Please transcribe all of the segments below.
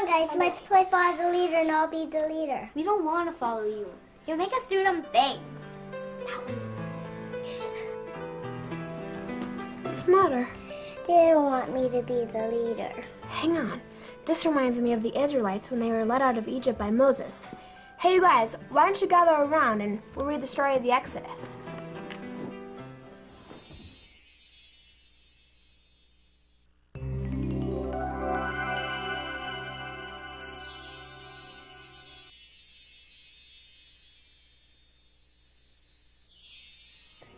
guys, let's play Follow the Leader and I'll be the leader. We don't want to follow you. You'll make us do dumb things. What's the matter? They don't want me to be the leader. Hang on. This reminds me of the Israelites when they were led out of Egypt by Moses. Hey, you guys, why don't you gather around and we'll read the story of the Exodus.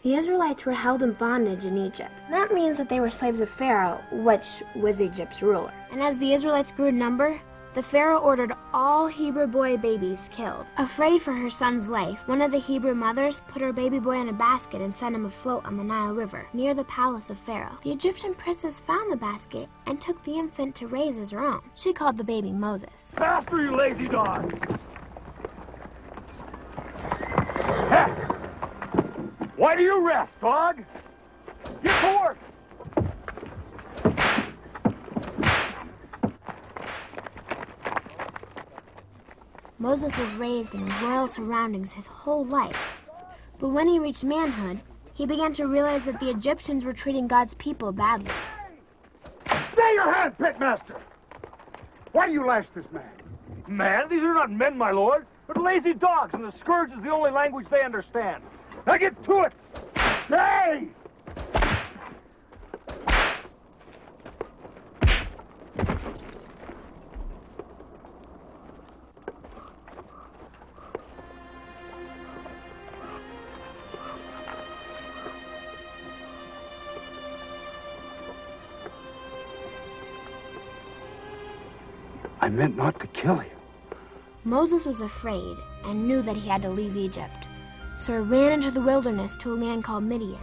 The Israelites were held in bondage in Egypt. That means that they were slaves of Pharaoh, which was Egypt's ruler. And as the Israelites grew in number, the Pharaoh ordered all Hebrew boy babies killed. Afraid for her son's life, one of the Hebrew mothers put her baby boy in a basket and sent him afloat on the Nile River, near the palace of Pharaoh. The Egyptian princess found the basket and took the infant to raise as her own. She called the baby Moses. Faster, you lazy dogs! Hey! Why do you rest, dog? Get to work! Moses was raised in royal surroundings his whole life. But when he reached manhood, he began to realize that the Egyptians were treating God's people badly. Stay your hand, pitmaster! Why do you lash this man? Man? These are not men, my lord, but lazy dogs, and the scourge is the only language they understand. Now get to it! Stay! I meant not to kill you. Moses was afraid and knew that he had to leave Egypt. So he ran into the wilderness to a land called Midian.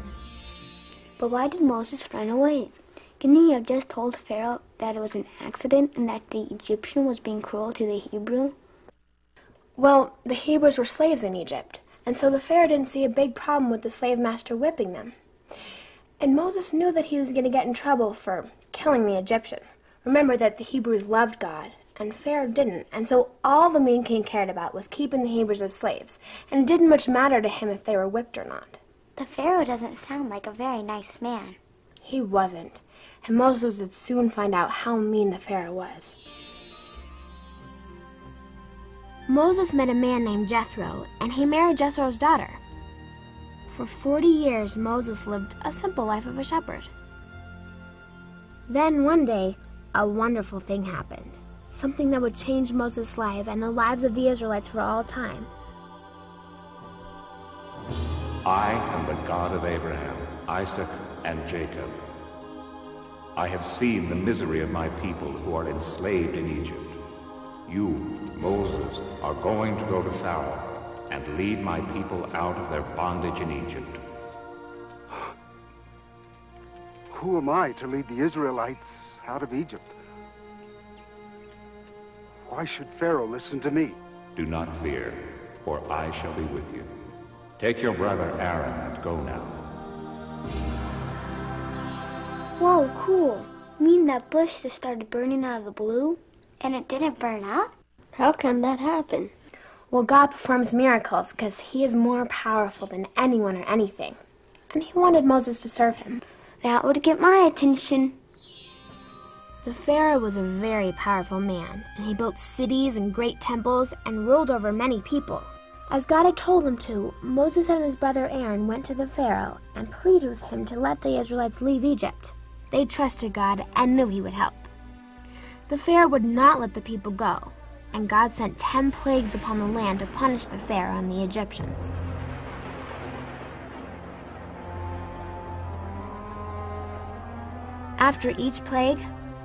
But why did Moses run away? Couldn't he have just told Pharaoh that it was an accident and that the Egyptian was being cruel to the Hebrew? Well, the Hebrews were slaves in Egypt, and so the Pharaoh didn't see a big problem with the slave master whipping them. And Moses knew that he was going to get in trouble for killing the Egyptian. Remember that the Hebrews loved God, and Pharaoh didn't, and so all the main king cared about was keeping the Hebrews as slaves, and it didn't much matter to him if they were whipped or not. The Pharaoh doesn't sound like a very nice man. He wasn't, and Moses would soon find out how mean the Pharaoh was. Moses met a man named Jethro, and he married Jethro's daughter. For 40 years, Moses lived a simple life of a shepherd. Then one day, a wonderful thing happened. Something that would change Moses' life and the lives of the Israelites for all time. I am the God of Abraham, Isaac, and Jacob. I have seen the misery of my people who are enslaved in Egypt. You, Moses, are going to go to Pharaoh and lead my people out of their bondage in Egypt. Who am I to lead the Israelites out of Egypt? Why should Pharaoh listen to me? Do not fear, for I shall be with you. Take your brother Aaron and go now. Whoa, cool. You mean that bush just started burning out of the blue? And it didn't burn up? How can that happen? Well, God performs miracles because he is more powerful than anyone or anything. And he wanted Moses to serve him. That would get my attention. The Pharaoh was a very powerful man, and he built cities and great temples and ruled over many people. As God had told him to, Moses and his brother Aaron went to the Pharaoh and pleaded with him to let the Israelites leave Egypt. They trusted God and knew he would help. The Pharaoh would not let the people go, and God sent 10 plagues upon the land to punish the Pharaoh and the Egyptians. After each plague,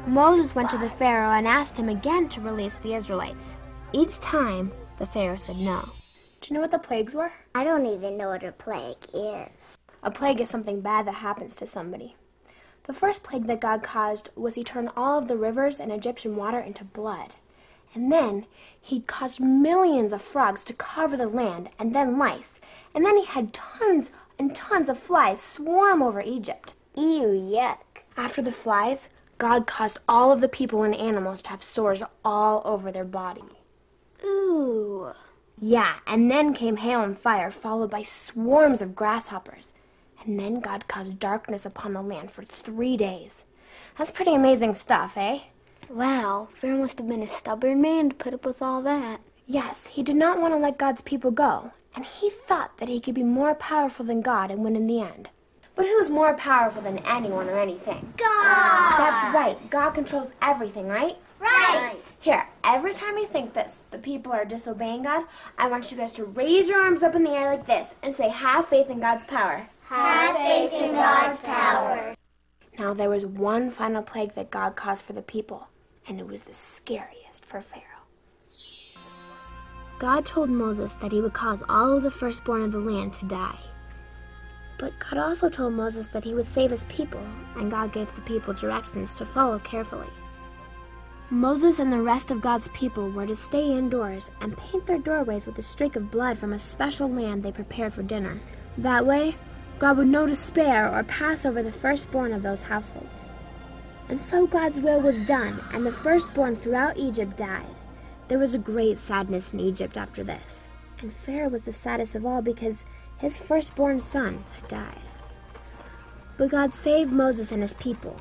Moses went to the Pharaoh and asked him again to release the Israelites. Each time, the Pharaoh said no. Do you know what the plagues were? I don't even know what a plague is. A plague is something bad that happens to somebody. The first plague that God caused was he turned all of the rivers and Egyptian water into blood. And then he caused millions of frogs to cover the land, and then lice. And then he had tons and tons of flies swarm over Egypt. Ew, yuck. After the flies, God caused all of the people and animals to have sores all over their body. Ooh. Yeah, and then came hail and fire, followed by swarms of grasshoppers. And then God caused darkness upon the land for 3 days. That's pretty amazing stuff, eh? Wow, Pharaoh must have been a stubborn man to put up with all that. Yes, he did not want to let God's people go, and he thought that he could be more powerful than God and win in the end. But who's more powerful than anyone or anything? God! That's right. God controls everything, right? Right! Here, every time you think that the people are disobeying God, I want you guys to raise your arms up in the air like this and say, have faith in God's power. Have faith in God's power. Now there was one final plague that God caused for the people, and it was the scariest for Pharaoh. God told Moses that he would cause all of the firstborn of the land to die. But God also told Moses that he would save his people, and God gave the people directions to follow carefully. Moses and the rest of God's people were to stay indoors and paint their doorways with a streak of blood from a special lamb they prepared for dinner. That way, God would know to spare or pass over the firstborn of those households. And so God's will was done, and the firstborn throughout Egypt died. There was a great sadness in Egypt after this, and Pharaoh was the saddest of all because his firstborn son had died. But God saved Moses and his people,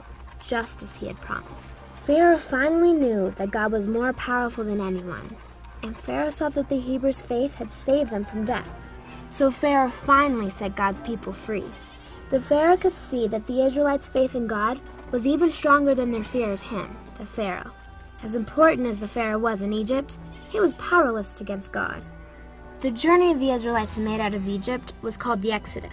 just as he had promised. Pharaoh finally knew that God was more powerful than anyone, and Pharaoh saw that the Hebrews' faith had saved them from death. So Pharaoh finally set God's people free. The Pharaoh could see that the Israelites' faith in God was even stronger than their fear of him, the Pharaoh. As important as the Pharaoh was in Egypt, he was powerless against God. The journey the Israelites made out of Egypt was called the Exodus.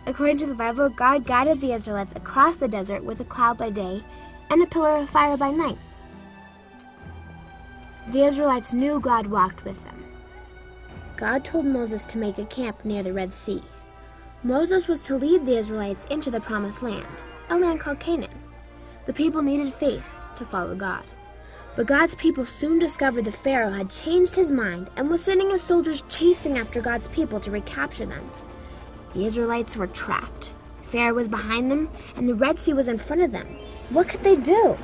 According to the Bible, God guided the Israelites across the desert with a cloud by day and a pillar of fire by night. The Israelites knew God walked with them. God told Moses to make a camp near the Red Sea. Moses was to lead the Israelites into the Promised Land, a land called Canaan. The people needed faith to follow God. But God's people soon discovered the Pharaoh had changed his mind and was sending his soldiers chasing after God's people to recapture them. The Israelites were trapped. Pharaoh was behind them, and the Red Sea was in front of them. What could they do?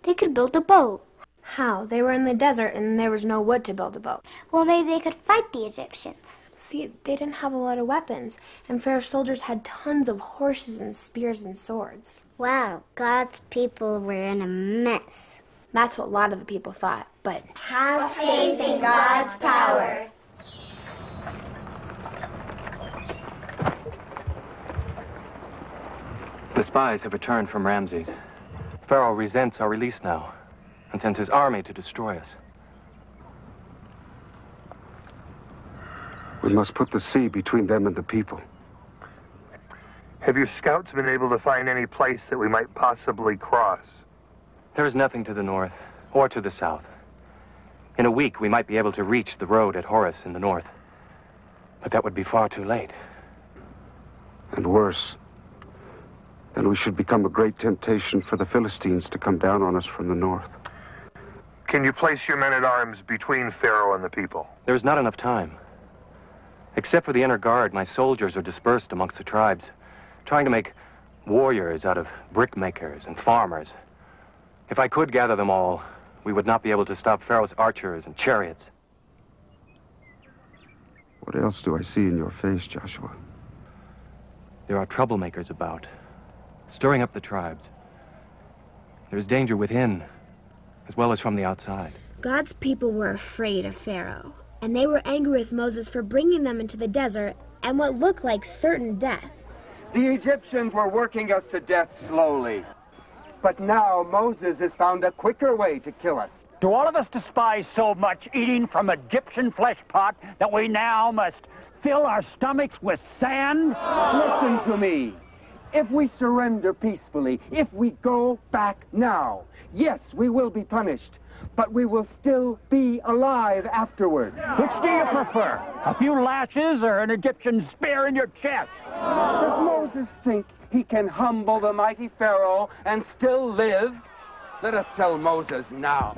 They could build a boat. How? They were in the desert, and there was no wood to build a boat. Well, maybe they could fight the Egyptians. See, they didn't have a lot of weapons, and Pharaoh's soldiers had tons of horses and spears and swords. Wow, God's people were in a mess. That's what a lot of the people thought, but Have faith in God's power. The spies have returned from Ramses. Pharaoh resents our release now and sends his army to destroy us. We must put the sea between them and the people. Have your scouts been able to find any place that we might possibly cross? There is nothing to the north or to the south. In a week, we might be able to reach the road at Horus in the north. But that would be far too late. And worse, then we should become a great temptation for the Philistines to come down on us from the north. Can you place your men-at-arms between Pharaoh and the people? There is not enough time. Except for the inner guard, my soldiers are dispersed amongst the tribes, trying to make warriors out of brickmakers and farmers. If I could gather them all, we would not be able to stop Pharaoh's archers and chariots. What else do I see in your face, Joshua? There are troublemakers about, stirring up the tribes. There is danger within, as well as from the outside. God's people were afraid of Pharaoh, and they were angry with Moses for bringing them into the desert and what looked like certain death. The Egyptians were working us to death slowly. But now Moses has found a quicker way to kill us. Do all of us despise so much eating from Egyptian flesh pot that we now must fill our stomachs with sand? Listen to me. If we surrender peacefully, if we go back now, yes, we will be punished, but we will still be alive afterwards. Which do you prefer? A few lashes or an Egyptian spear in your chest? Does Moses think he can humble the mighty Pharaoh and still live? Let us tell Moses now.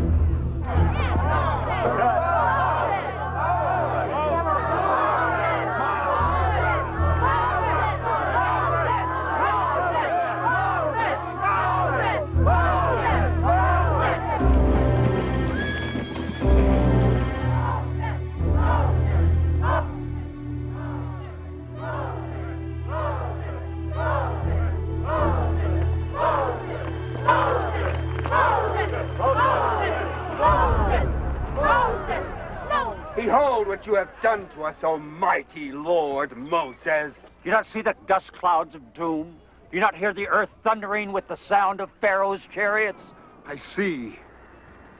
Behold what you have done to us, almighty Lord Moses. Do you not see the dust clouds of doom? Do you not hear the earth thundering with the sound of Pharaoh's chariots? I see,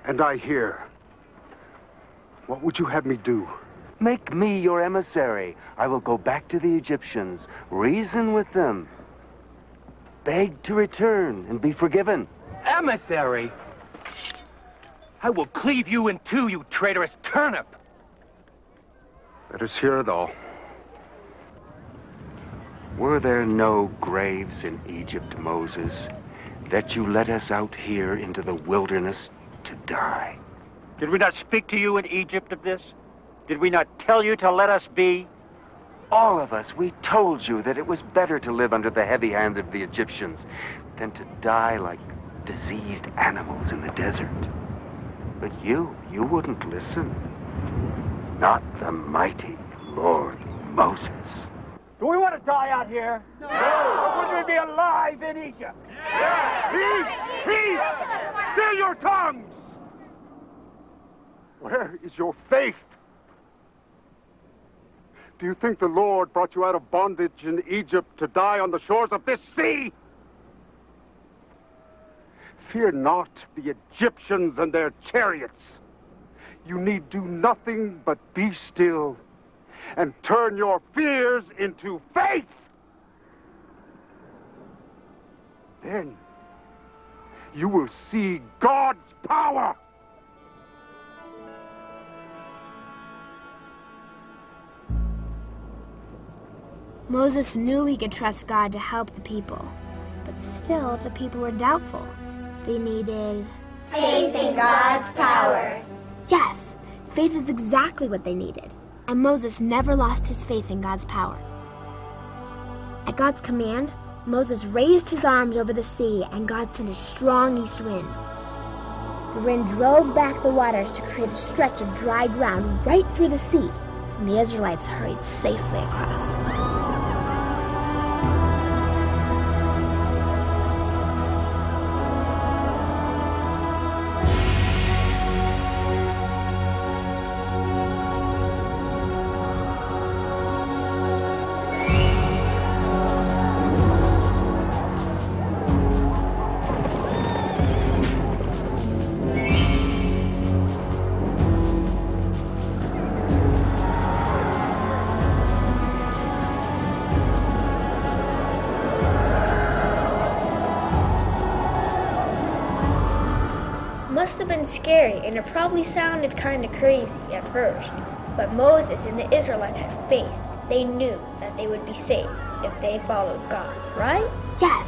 and I hear. What would you have me do? Make me your emissary. I will go back to the Egyptians, reason with them, beg to return and be forgiven. Emissary? I will cleave you in two, you traitorous turnip. Let us hear it all. Were there no graves in Egypt, Moses, that you led us out here into the wilderness to die? Did we not speak to you in Egypt of this? Did we not tell you to let us be? All of us, we told you that it was better to live under the heavy hand of the Egyptians than to die like diseased animals in the desert. But you wouldn't listen. Not the mighty Lord Moses. Do we want to die out here? No! Or would we be alive in Egypt? Yeah. Peace! Peace! Still your tongues! Where is your faith? Do you think the Lord brought you out of bondage in Egypt to die on the shores of this sea? Fear not the Egyptians and their chariots. You need do nothing but be still and turn your fears into faith. Then you will see God's power. Moses knew he could trust God to help the people, but still the people were doubtful. They needed faith in God's power. Yes, faith is exactly what they needed, and Moses never lost his faith in God's power. At God's command, Moses raised his arms over the sea, and God sent a strong east wind. The wind drove back the waters to create a stretch of dry ground right through the sea, and the Israelites hurried safely across. Must have been scary, and it probably sounded kind of crazy at first. But Moses and the Israelites had faith. They knew that they would be safe if they followed God, right? Yes.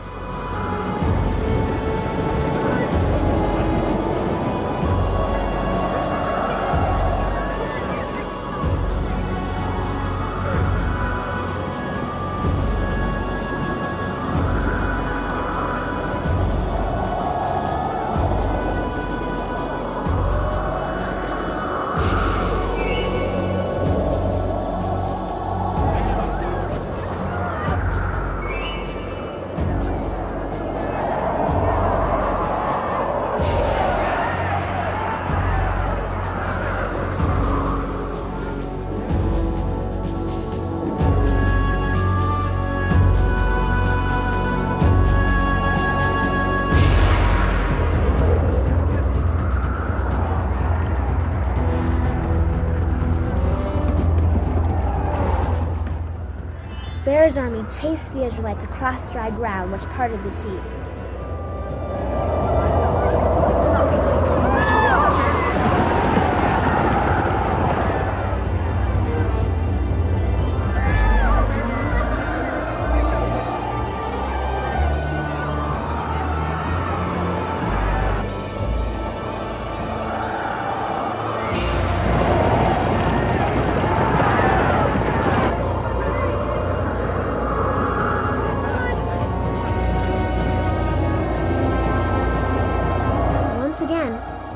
Pharaoh's army chased the Israelites across dry ground, which parted the sea.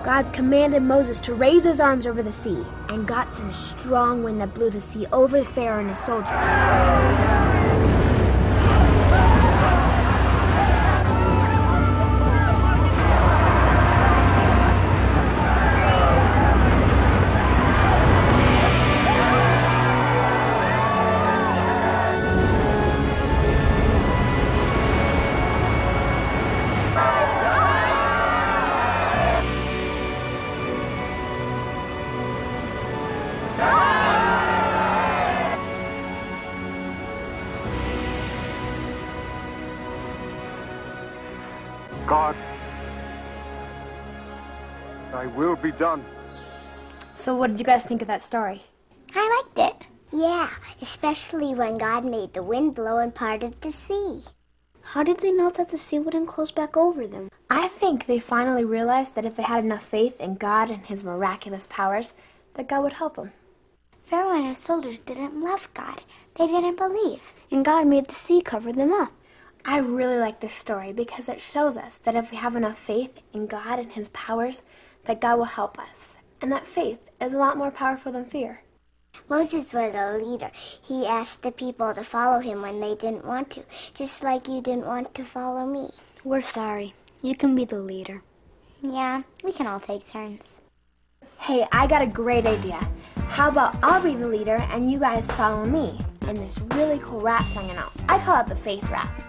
God commanded Moses to raise his arms over the sea, and God sent a strong wind that blew the sea over Pharaoh and his soldiers. God, thy will be done. So what did you guys think of that story? I liked it. Yeah, especially when God made the wind blow and parted the sea. How did they know that the sea wouldn't close back over them? I think they finally realized that if they had enough faith in God and his miraculous powers, that God would help them. Pharaoh and his soldiers didn't love God. They didn't believe. And God made the sea cover them up. I really like this story because it shows us that if we have enough faith in God and his powers, that God will help us. And that faith is a lot more powerful than fear. Moses was a leader. He asked the people to follow him when they didn't want to, just like you didn't want to follow me. We're sorry. You can be the leader. Yeah, we can all take turns. Hey, I got a great idea. How about I'll be the leader and you guys follow me in this really cool rap song and I call it the faith rap.